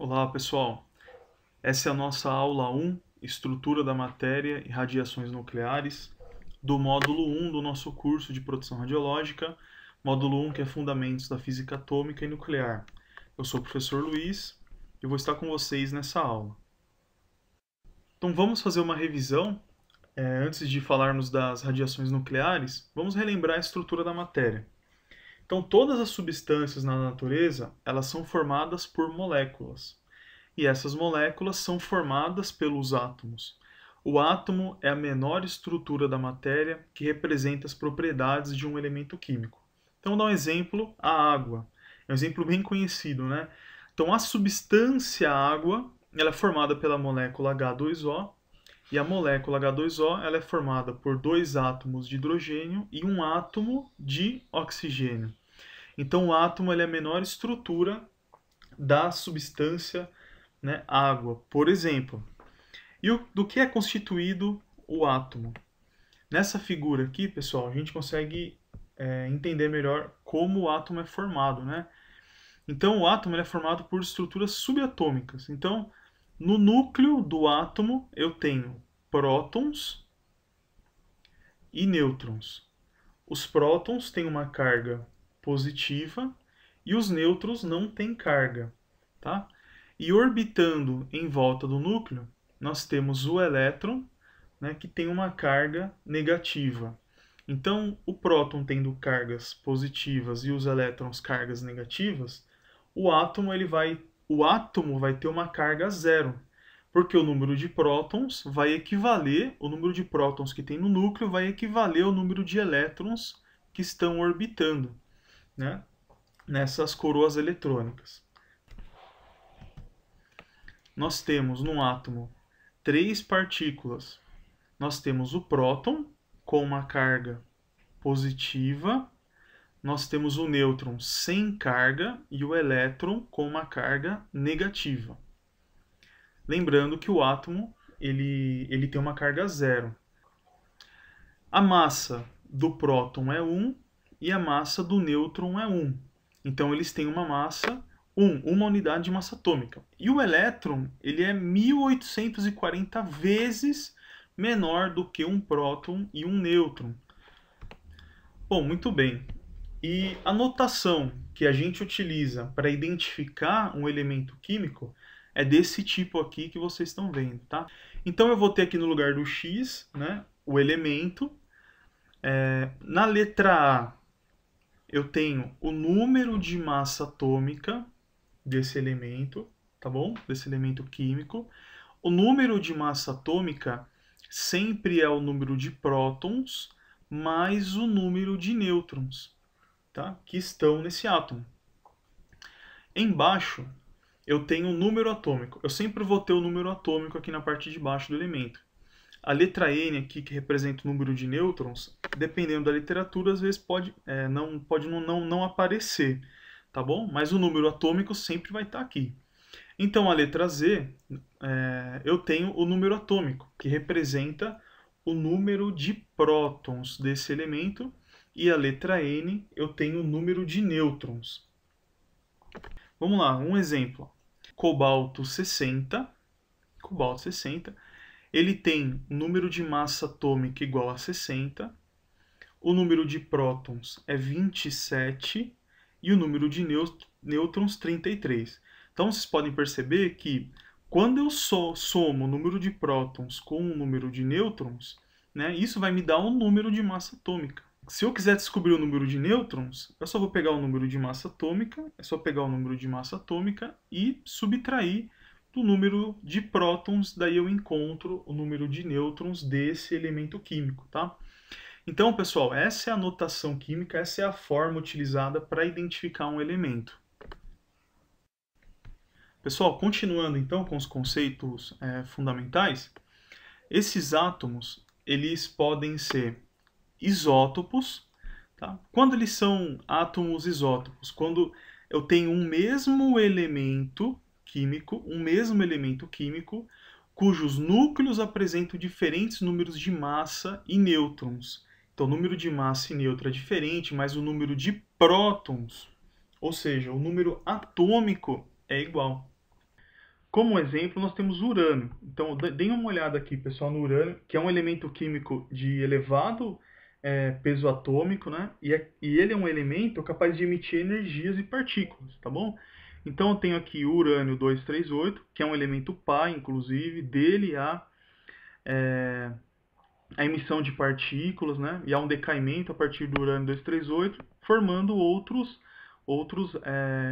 Olá, pessoal. Essa é a nossa aula 1, Estrutura da Matéria e Radiações Nucleares, do módulo 1 do nosso curso de Produção Radiológica, módulo 1 que é Fundamentos da Física Atômica e Nuclear. Eu sou o professor Luiz e vou estar com vocês nessa aula. Então vamos fazer uma revisão. Antes de falarmos das radiações nucleares, vamos relembrar a estrutura da matéria. Então todas as substâncias na natureza, elas são formadas por moléculas. E essas moléculas são formadas pelos átomos. O átomo é a menor estrutura da matéria que representa as propriedades de um elemento químico. Então, vou dar um exemplo, a água. É um exemplo bem conhecido, né? Então, a substância água, ela é formada pela molécula H2O, e a molécula H2O ela é formada por dois átomos de hidrogênio e um átomo de oxigênio. Então, o átomo ele é a menor estrutura da substância, né, água, por exemplo. E do que é constituído o átomo? Nessa figura aqui, pessoal, a gente consegue entender melhor como o átomo é formado, né? Então, o átomo é formado por estruturas subatômicas. Então, no núcleo do átomo, eu tenho prótons e nêutrons. Os prótons têm uma carga positiva e os nêutrons não têm carga, tá? E orbitando em volta do núcleo, nós temos o elétron, né, que tem uma carga negativa. Então, o próton tendo cargas positivas e os elétrons cargas negativas, o átomo vai ter uma carga zero, porque o número de prótons vai equivaler, o número de prótons que tem no núcleo vai equivaler ao número de elétrons que estão orbitando, né, nessas coroas eletrônicas. Nós temos no átomo três partículas. Nós temos o próton com uma carga positiva, nós temos o nêutron sem carga e o elétron com uma carga negativa. Lembrando que o átomo ele tem uma carga zero. A massa do próton é 1 e a massa do nêutron é 1. Então eles têm uma massa 1, uma unidade de massa atômica. E o elétron ele é 1840 vezes menor do que um próton e um nêutron. Bom, muito bem. E a notação que a gente utiliza para identificar um elemento químico é desse tipo aqui que vocês estão vendo, tá? Então eu vou ter aqui no lugar do X, né, o elemento. Na letra A, eu tenho o número de massa atômica desse elemento, tá bom? Desse elemento químico. O número de massa atômica sempre é o número de prótons mais o número de nêutrons, tá? Que estão nesse átomo. Embaixo, eu tenho o número atômico. Eu sempre vou ter o número atômico aqui na parte de baixo do elemento. A letra N aqui, que representa o número de nêutrons, dependendo da literatura, às vezes pode não aparecer, tá bom? Mas o número atômico sempre vai estar aqui. Então, a letra Z, eu tenho o número atômico, que representa o número de prótons desse elemento, e a letra N, eu tenho o número de nêutrons. Vamos lá, um exemplo. Cobalto 60, ele tem número de massa atômica igual a 60, o número de prótons é 27 e o número de nêutrons 33. Então vocês podem perceber que quando eu somo o número de prótons com o número de nêutrons, né, isso vai me dar um número de massa atômica. Se eu quiser descobrir o número de nêutrons, eu só vou pegar o número de massa atômica, é só pegar o número de massa atômica e subtrair do número de prótons, daí eu encontro o número de nêutrons desse elemento químico, tá? Então, pessoal, essa é a notação química, essa é a forma utilizada para identificar um elemento. Pessoal, continuando então com os conceitos fundamentais, esses átomos, eles podem ser isótopos, tá? Quando eles são átomos isótopos? Quando eu tenho um mesmo elemento químico, cujos núcleos apresentam diferentes números de massa e nêutrons. Então, o número de massa e nêutron é diferente, mas o número de prótons, ou seja, o número atômico, é igual. Como exemplo, nós temos urânio. Então, deem uma olhada aqui, pessoal, no urânio, que é um elemento químico de elevado peso atômico, né? E ele é um elemento capaz de emitir energias e partículas, tá bom? Então, eu tenho aqui o urânio 238, que é um elemento pai, inclusive, dele a emissão de partículas, né? E há um decaimento a partir do urânio 238, formando outros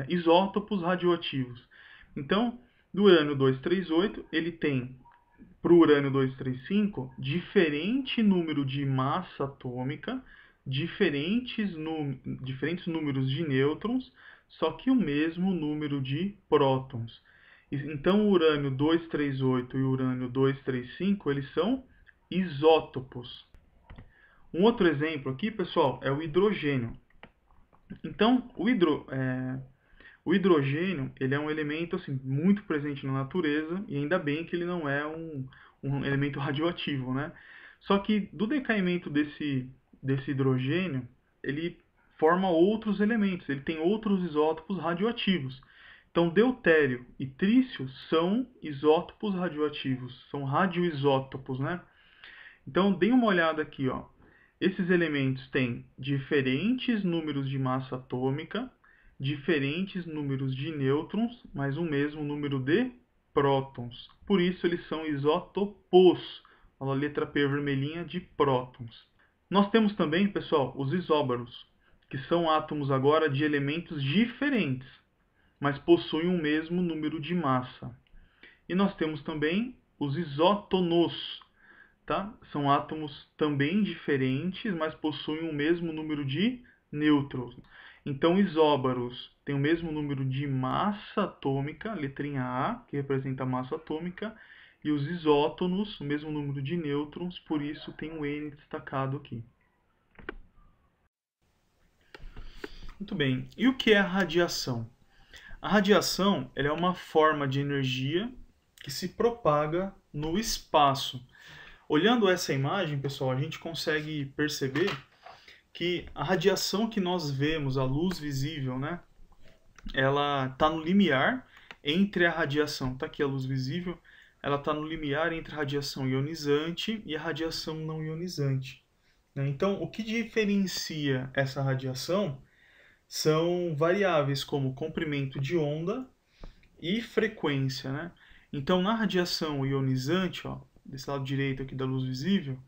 isótopos radioativos. Então, do urânio 238, ele tem, para o urânio 235, diferente número de massa atômica, diferentes números de nêutrons, só que o mesmo número de prótons. Então, o urânio 238 e o urânio 235, eles são isótopos. Um outro exemplo aqui, pessoal, é o hidrogênio. Então, o hidrogênio, ele é um elemento assim, muito presente na natureza, e ainda bem que ele não é um elemento radioativo, né? Só que do decaimento desse hidrogênio, ele forma outros elementos, ele tem outros isótopos radioativos. Então, deutério e trício são isótopos radioativos, são radioisótopos, né? Então, dê uma olhada aqui, ó. Esses elementos têm diferentes números de massa atômica, diferentes números de nêutrons, mas o mesmo número de prótons. Por isso, eles são isótopos. A letra P vermelhinha de prótons. Nós temos também, pessoal, os isóbaros, que são átomos agora de elementos diferentes, mas possuem o mesmo número de massa. E nós temos também os isótonos, tá? São átomos também diferentes, mas possuem o mesmo número de nêutrons. Então, isóbaros têm o mesmo número de massa atômica, letrinha A, que representa a massa atômica, e os isótonos, o mesmo número de nêutrons, por isso tem um N destacado aqui. Muito bem. E o que é a radiação? A radiação ela é uma forma de energia que se propaga no espaço. Olhando essa imagem, pessoal, a gente consegue perceber que a radiação que nós vemos, a luz visível, né, ela está no limiar entre a radiação, está aqui a luz visível, ela está no limiar entre a radiação ionizante e a radiação não ionizante. Né? Então, o que diferencia essa radiação são variáveis como comprimento de onda e frequência. Né? Então, na radiação ionizante, ó, desse lado direito aqui da luz visível,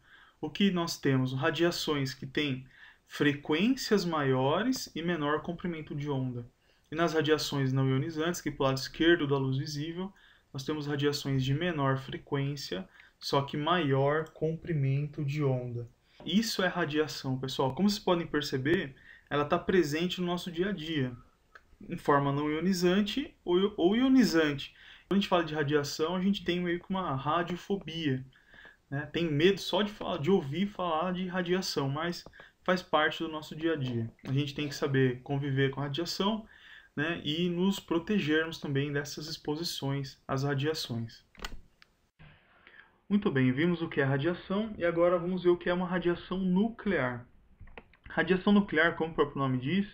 o que nós temos? Radiações que têm frequências maiores e menor comprimento de onda. E nas radiações não ionizantes, que para o lado esquerdo da luz visível, nós temos radiações de menor frequência, só que maior comprimento de onda. Isso é radiação, pessoal. Como vocês podem perceber, ela está presente no nosso dia a dia, em forma não ionizante ou ionizante. Quando a gente fala de radiação, a gente tem meio que uma radiofobia, né? Tem medo só de ouvir falar de radiação, mas faz parte do nosso dia a dia. A gente tem que saber conviver com a radiação, né? E nos protegermos também dessas exposições às radiações. Muito bem, vimos o que é radiação e agora vamos ver o que é uma radiação nuclear. Radiação nuclear, como o próprio nome diz,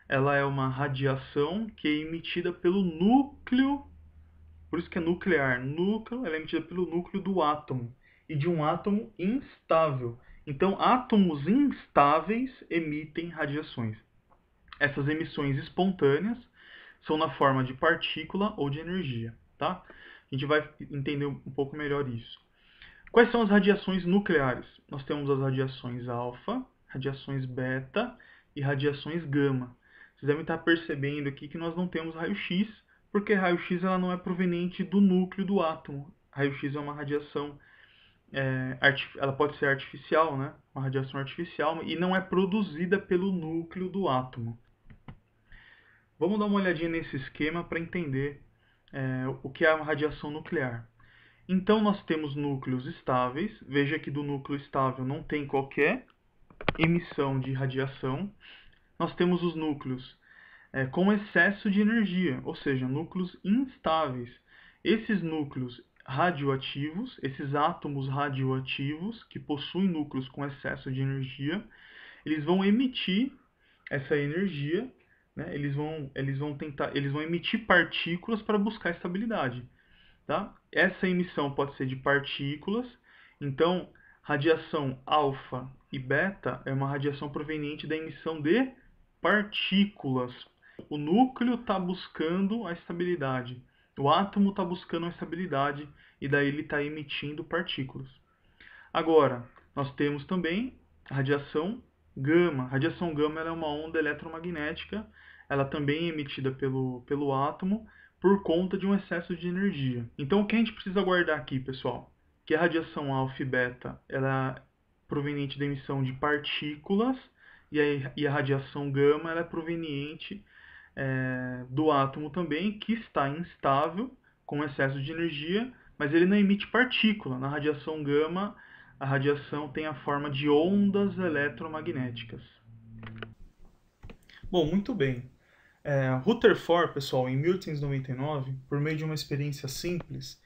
ela é uma radiação que é emitida pelo núcleo, por isso que é nuclear. Núcleo, ela é emitida pelo núcleo do átomo e de um átomo instável. Então, átomos instáveis emitem radiações. Essas emissões espontâneas são na forma de partícula ou de energia, tá? A gente vai entender um pouco melhor isso. Quais são as radiações nucleares? Nós temos as radiações alfa, radiações beta e radiações gama. Vocês devem estar percebendo aqui que nós não temos raio-x, porque raio-x ela não é proveniente do núcleo do átomo. Raio-x é uma radiação, ela pode ser artificial, né? Uma radiação artificial, e não é produzida pelo núcleo do átomo. Vamos dar uma olhadinha nesse esquema para entender o que é uma radiação nuclear. Então, nós temos núcleos estáveis. Veja que do núcleo estável não tem qualquer emissão de radiação. Nós temos os núcleos com excesso de energia, ou seja, núcleos instáveis. Esses núcleos radioativos, esses átomos radioativos que possuem núcleos com excesso de energia, eles vão emitir essa energia, né? Eles vão emitir partículas para buscar estabilidade. tá? Essa emissão pode ser de partículas, então radiação alfa e beta é uma radiação proveniente da emissão de partículas. O núcleo está buscando a estabilidade, o átomo está buscando a estabilidade e daí ele está emitindo partículas. Agora, nós temos também a radiação gama. A radiação gama ela é uma onda eletromagnética, ela também é emitida pelo átomo por conta de um excesso de energia. Então, o que a gente precisa guardar aqui, pessoal? Que a radiação alfa e beta ela é proveniente da emissão de partículas e a radiação gama ela é proveniente do átomo também, que está instável, com excesso de energia, mas ele não emite partícula. Na radiação gama, a radiação tem a forma de ondas eletromagnéticas. Bom, muito bem. Rutherford, pessoal, em 1899, por meio de uma experiência simples,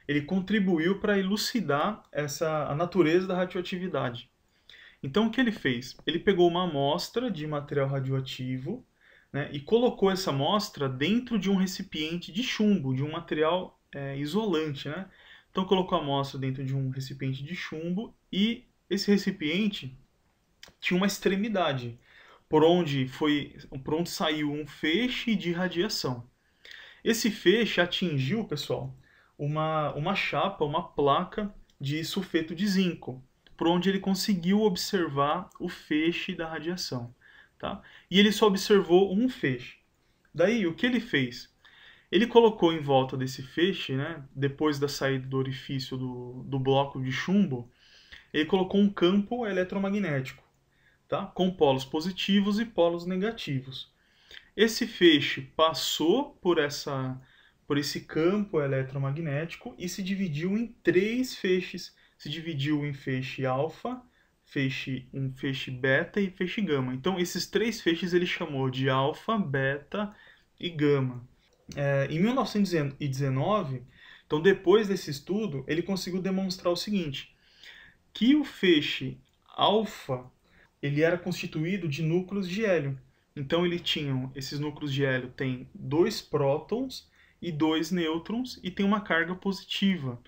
ele contribuiu para elucidar a natureza da radioatividade. Então, o que ele fez? Ele pegou uma amostra de material radioativo, né, e colocou essa amostra dentro de um recipiente de chumbo, de um material isolante. Né? Então, colocou a amostra dentro de um recipiente de chumbo e esse recipiente tinha uma extremidade por onde saiu um feixe de radiação. Esse feixe atingiu, pessoal, uma chapa, uma placa de sulfeto de zinco, por onde ele conseguiu observar o feixe da radiação. Tá? E ele só observou um feixe. Daí, o que ele fez? Ele colocou em volta desse feixe, né, depois da saída do orifício do bloco de chumbo, ele colocou um campo eletromagnético, tá? Com polos positivos e polos negativos. Esse feixe passou por esse campo eletromagnético e se dividiu em três feixes. Se dividiu em feixe alfa, um feixe beta e feixe gama. Então, esses três feixes ele chamou de alfa, beta e gama. Em 1919, então depois desse estudo, ele conseguiu demonstrar o seguinte, que o feixe alfa ele era constituído de núcleos de hélio. Então esses núcleos de hélio têm 2 prótons e 2 nêutrons e tem uma carga positiva.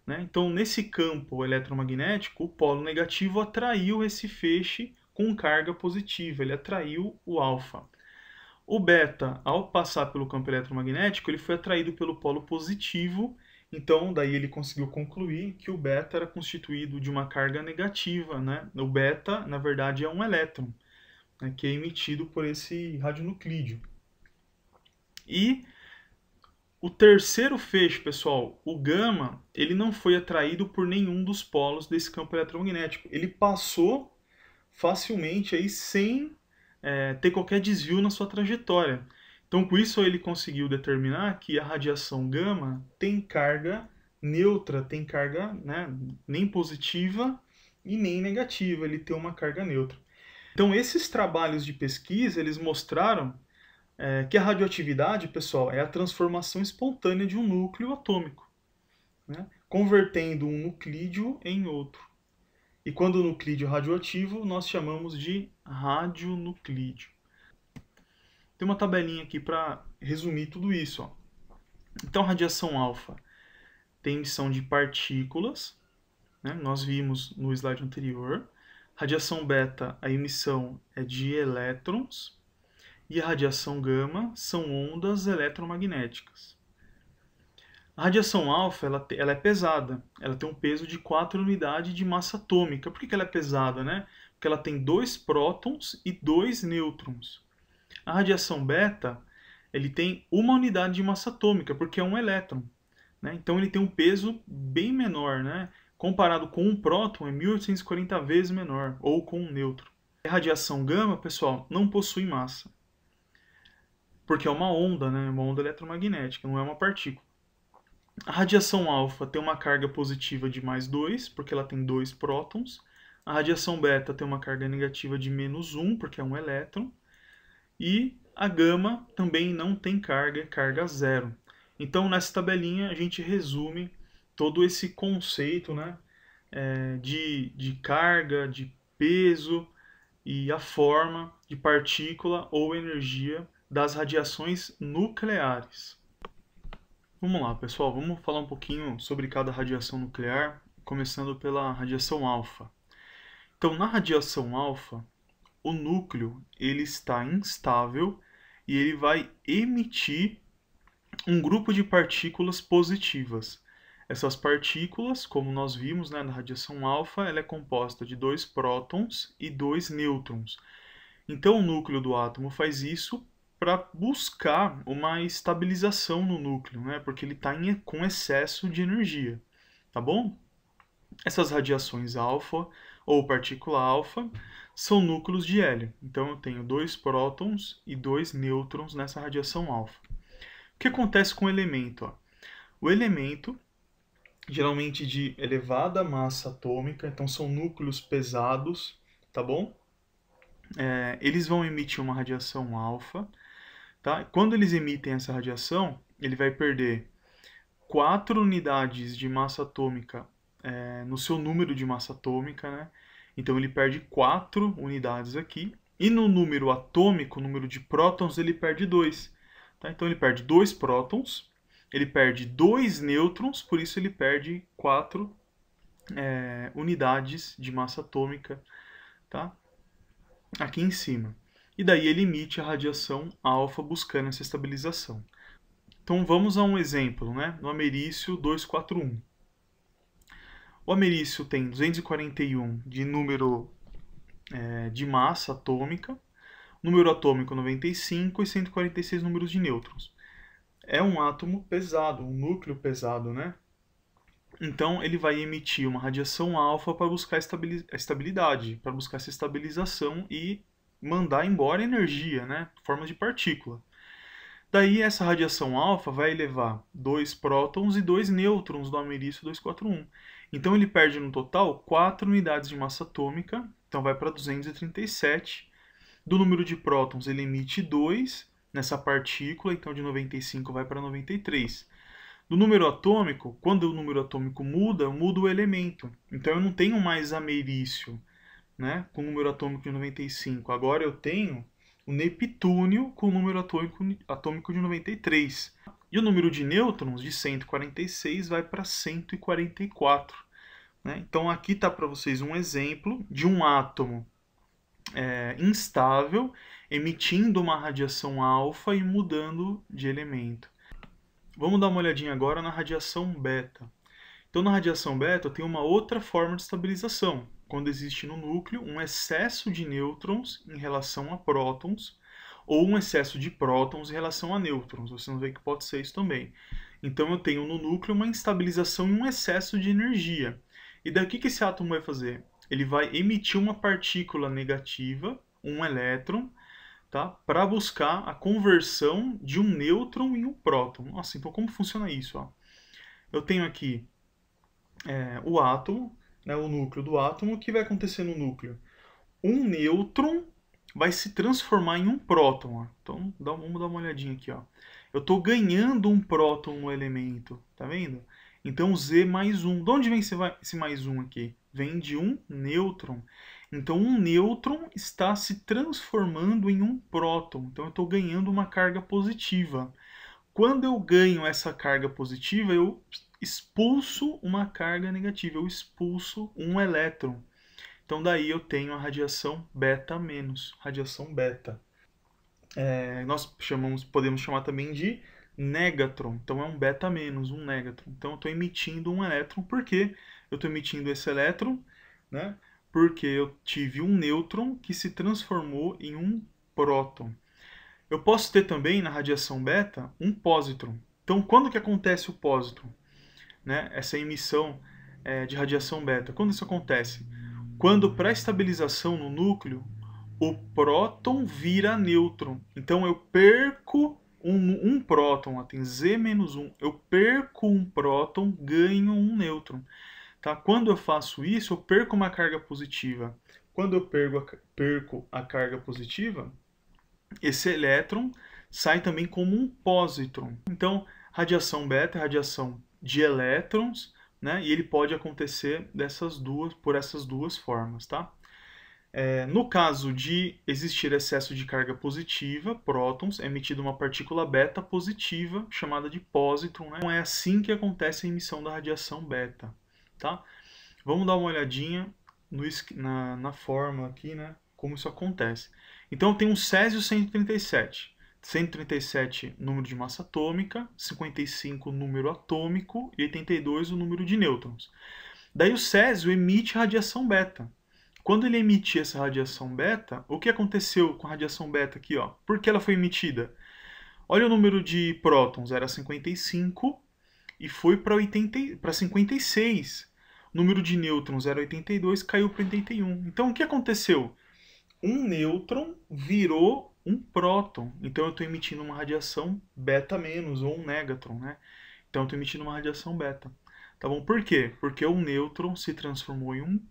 Né? Então, nesse campo eletromagnético, o polo negativo atraiu esse feixe com carga positiva, ele atraiu o alfa. O beta, ao passar pelo campo eletromagnético, ele foi atraído pelo polo positivo, então daí ele conseguiu concluir que o beta era constituído de uma carga negativa. Né? O beta, na verdade, é um elétron, né, que é emitido por esse radionuclídeo. E o terceiro feixe, pessoal, o gama, ele não foi atraído por nenhum dos polos desse campo eletromagnético. Ele passou facilmente aí sem ter qualquer desvio na sua trajetória. Então, com isso, ele conseguiu determinar que a radiação gama tem carga neutra, tem carga, né, nem positiva e nem negativa, ele tem uma carga neutra. Então, esses trabalhos de pesquisa, eles mostraram que a radioatividade, pessoal, é a transformação espontânea de um núcleo atômico, né, convertendo um nuclídeo em outro. E quando o nuclídeo é radioativo, nós chamamos de radionuclídeo. Tem uma tabelinha aqui para resumir tudo isso. Ó. Então, radiação alfa tem emissão de partículas, né? Nós vimos no slide anterior. Radiação beta, a emissão é de elétrons. E a radiação gama são ondas eletromagnéticas. A radiação alfa ela é pesada, ela tem um peso de 4 unidades de massa atômica. Por que ela é pesada? Né? Porque ela tem 2 prótons e 2 nêutrons. A radiação beta ele tem 1 unidade de massa atômica, porque é um elétron. Né? Então ele tem um peso bem menor. Né? Comparado com um próton, é 1840 vezes menor, ou com um nêutron. A radiação gama, pessoal, não possui massa. Porque é uma onda, né? Uma onda eletromagnética, não é uma partícula. A radiação alfa tem uma carga positiva de mais 2, porque ela tem 2 prótons. A radiação beta tem uma carga negativa de menos 1, porque é um elétron. E a gama também não tem carga, é carga zero. Então, nessa tabelinha, a gente resume todo esse conceito, né, de carga, de peso e a forma de partícula ou energia das radiações nucleares. Vamos lá, pessoal, vamos falar um pouquinho sobre cada radiação nuclear, começando pela radiação alfa. Então, na radiação alfa, o núcleo ele está instável e ele vai emitir um grupo de partículas positivas. Essas partículas, como nós vimos, né, na radiação alfa, ela é composta de 2 prótons e 2 nêutrons. Então, o núcleo do átomo faz isso para buscar uma estabilização no núcleo, né, porque ele está com excesso de energia, tá bom? Essas radiações alfa ou partícula alfa são núcleos de hélio. Então, eu tenho 2 prótons e 2 nêutrons nessa radiação alfa. O que acontece com o elemento? O elemento, geralmente de elevada massa atômica, então são núcleos pesados, tá bom? Eles vão emitir uma radiação alfa, tá? Quando eles emitem essa radiação, ele vai perder 4 unidades de massa atômica no seu número de massa atômica, né? Então ele perde 4 unidades aqui. E no número atômico, número de prótons, ele perde 2. Tá? Então ele perde 2 prótons, ele perde 2 nêutrons, por isso ele perde 4 unidades de massa atômica, tá? Aqui em cima. E daí ele emite a radiação alfa buscando essa estabilização. Então vamos a um exemplo, né? No ameriço 241. O ameriço tem 241 de número de massa atômica, número atômico 95 e 146 números de nêutrons. É um átomo pesado, um núcleo pesado, né? Então ele vai emitir uma radiação alfa para buscar a estabilidade, para buscar essa estabilização e mandar embora energia, né? Forma de partícula. Daí essa radiação alfa vai levar 2 prótons e 2 nêutrons do ameriço 241. Então ele perde no total 4 unidades de massa atômica, então vai para 237. Do número de prótons ele emite 2 nessa partícula, então de 95 vai para 93. Do número atômico, quando o número atômico muda, muda o elemento. Então eu não tenho mais ameriço, né, com o número atômico de 95. Agora eu tenho o neptúnio com o número atômico de 93. E o número de nêutrons de 146 vai para 144. Né? Então aqui está para vocês um exemplo de um átomo instável emitindo uma radiação alfa e mudando de elemento. Vamos dar uma olhadinha agora na radiação beta. Então, na radiação beta, tem uma outra forma de estabilização, quando existe no núcleo um excesso de nêutrons em relação a prótons, ou um excesso de prótons em relação a nêutrons. Você não vê que pode ser isso também. Então, eu tenho no núcleo uma instabilização e um excesso de energia. E daí o que esse átomo vai fazer? Ele vai emitir uma partícula negativa, um elétron, tá? Para buscar a conversão de um nêutron em um próton. Nossa, então como funciona isso? Ó? Eu tenho aqui o átomo, né, o núcleo do átomo. O que vai acontecer no núcleo? Um nêutron vai se transformar em um próton. Ó. Então vamos dar uma olhadinha aqui. Ó. Eu estou ganhando um próton no elemento, tá vendo? Então Z mais 1. De onde vem esse mais 1 aqui? Vem de um nêutron. Então, um nêutron está se transformando em um próton. Então, eu estou ganhando uma carga positiva. Quando eu ganho essa carga positiva, eu expulso uma carga negativa. Eu expulso um elétron. Então, daí eu tenho a radiação beta menos, radiação beta. Nós podemos chamar também de négatron. Então, é um beta menos, um négatron. Então, eu estou emitindo um elétron. Por quê? Eu estou emitindo esse elétron, né? Porque eu tive um nêutron que se transformou em um próton. Eu posso ter também, na radiação beta, um pósitron. Então, quando que acontece o pósitron? Né? Essa emissão de radiação beta. Quando isso acontece? Quando, para estabilização no núcleo, o próton vira nêutron. Então, eu perco um próton. Ó, tem Z menos 1. Eu perco um próton, ganho um nêutron. Tá? Quando eu faço isso, eu perco uma carga positiva. Quando eu perco a carga positiva, esse elétron sai também como um pósitron. Então, radiação beta é radiação de elétrons, né? E ele pode acontecer por essas duas formas. Tá? No caso de existir excesso de carga positiva, prótons, é emitida uma partícula beta positiva, chamada de pósitron, né? Então é assim que acontece a emissão da radiação beta, tá? Vamos dar uma olhadinha na fórmula aqui, né? Como isso acontece. Então eu tenho um césio 137. 137 número de massa atômica, 55 número atômico e 82 o número de nêutrons. Daí o césio emite radiação beta. Quando ele emitir essa radiação beta, o que aconteceu com a radiação beta aqui, ó? Por que ela foi emitida? Olha o número de prótons, era 55 e foi para 56. O número de nêutrons era 82, caiu para 81. Então o que aconteceu? Um nêutron virou um próton. Então eu estou emitindo uma radiação beta menos, ou um négatron, né? Então eu estou emitindo uma radiação beta. Tá bom? Por quê? Porque o nêutron se transformou em um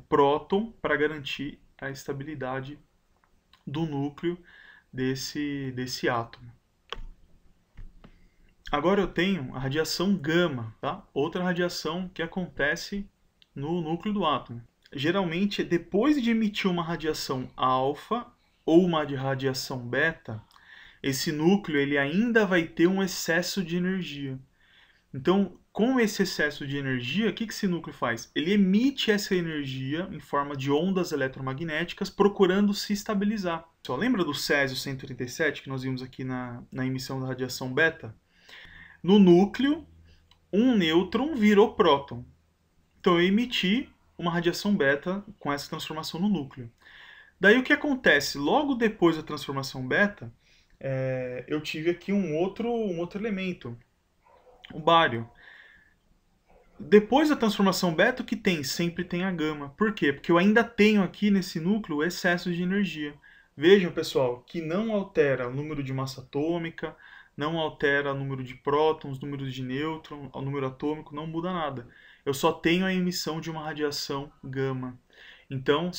próton para garantir a estabilidade do núcleo desse átomo. Agora eu tenho a radiação gama, tá? Outra radiação que acontece no núcleo do átomo. Geralmente, depois de emitir uma radiação alfa ou uma radiação beta, esse núcleo ele ainda vai ter um excesso de energia. Então, com esse excesso de energia, o que esse núcleo faz? Ele emite essa energia em forma de ondas eletromagnéticas, procurando se estabilizar. Só lembra do césio 137 que nós vimos aqui na emissão da radiação beta? No núcleo, um nêutron virou próton. Então, eu emiti uma radiação beta com essa transformação no núcleo. Daí, o que acontece? Logo depois da transformação beta, eu tive aqui um outro elemento, o bário. Depois da transformação beta, o que tem? Sempre tem a gama. Por quê? Porque eu ainda tenho aqui nesse núcleo excesso de energia. Vejam, pessoal, que não altera o número de massa atômica, não altera o número de prótons, número de nêutrons, o número atômico, não muda nada. Eu só tenho a emissão de uma radiação gama. Então,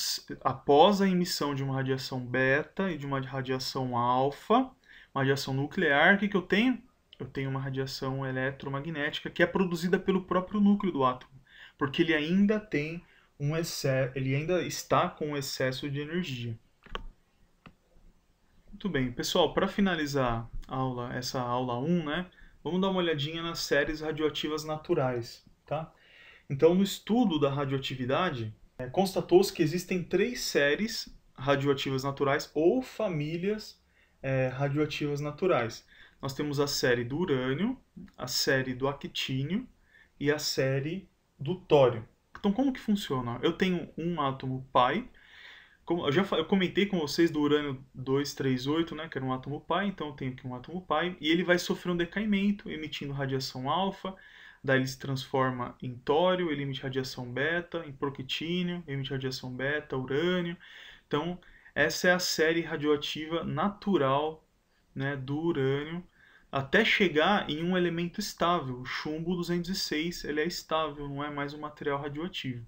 após a emissão de uma radiação beta e de uma radiação alfa, uma radiação nuclear, o que eu tenho? Eu tenho uma radiação eletromagnética que é produzida pelo próprio núcleo do átomo, porque ele ainda tem ele ainda está com um excesso de energia. Muito bem, pessoal, para finalizar essa aula 1, né, vamos dar uma olhadinha nas séries radioativas naturais, tá? Então, no estudo da radioatividade, constatou-se que existem 3 séries radioativas naturais ou famílias radioativas naturais. Nós temos a série do urânio, a série do actínio e a série do tório. Então, como que funciona? Eu tenho um átomo pi. Eu comentei com vocês do urânio 238, né, que era um átomo pi. Então, eu tenho aqui um átomo pi e ele vai sofrer um decaimento, emitindo radiação alfa. Daí ele se transforma em tório, ele emite radiação beta, em proctínio, emite radiação beta, urânio. Então, essa é a série radioativa natural, né, do urânio, até chegar em um elemento estável. O chumbo 206 ele é estável, não é mais um material radioativo.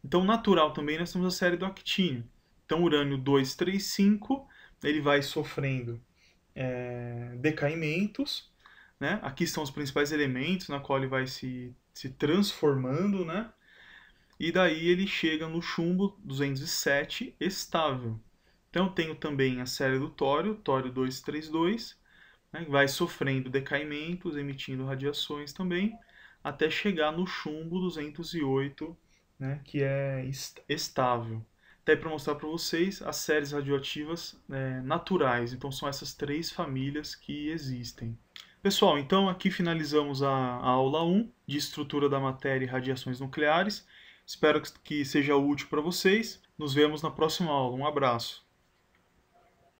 Então, natural também nós temos a série do actínio. Então, urânio 235 ele vai sofrendo decaimentos, né? Aqui estão os principais elementos na qual ele vai se transformando, né? E daí ele chega no chumbo 207 estável. Então eu tenho também a série do tório 232, né, que vai sofrendo decaimentos, emitindo radiações também, até chegar no chumbo 208, né, que é estável. Até para mostrar para vocês as séries radioativas naturais. Então são essas 3 famílias que existem. Pessoal, então aqui finalizamos a aula 1 de estrutura da matéria e radiações nucleares. Espero que seja útil para vocês. Nos vemos na próxima aula. Um abraço.